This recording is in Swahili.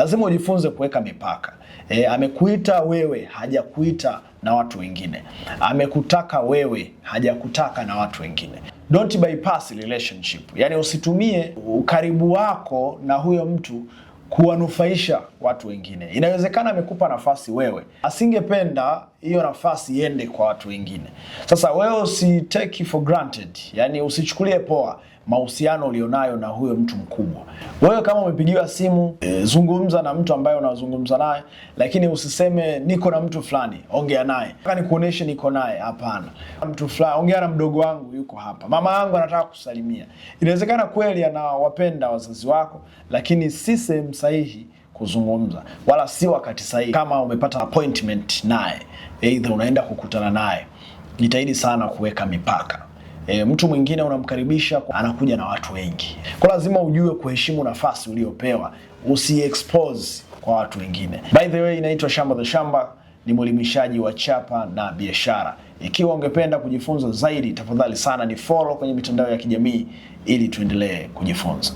Lazima ujifunze kuweka mipaka. Amekuita wewe, hajakuita na watu wengine. Amekutaka wewe, hajakutaka na watu wengine. Don't bypass relationship. Yani usitumie ukaribu wako na huyo mtu kuwanufaisha watu wengine. Inawezekana amekupa nafasi wewe, asingependa hiyo nafasi iende kwa watu wengine. Sasa wewe usi take for granted, yani usichukulie poa mahusiano ulionayo na huyo mtu mkubwa. Wewe kama umepigiwa simu, zungumza na mtu ambaye unazungumza naye, lakini usiseme niko na mtu fulani, ongea naye. Nataka nikuoneshe niko naye, hapana. Mtu fulani, ongea na mdogo wangu yuko hapa. Mama yangu anataka kusalimia. Inawezekana kweli anawapenda wazazi wako, lakini si sehemu sahihi kuzungumza, wala si wakati sahihi. Kama umepata appointment naye, either unaenda kukutana naye, jitahidi sana kuweka mipaka. Mtu mwingine unamkaribisha, anakuja na watu wengi. Kwa lazima ujue kuheshimu nafasi uliopewa, usi-expose kwa watu wengine. By the way, inaitwa Shamba the Shamba, ni mwelimishaji wa chapa na biashara. Ikiwa ungependa kujifunza zaidi, tafadhali sana ni follow kwenye mitandao ya kijamii ili tuendelee kujifunza.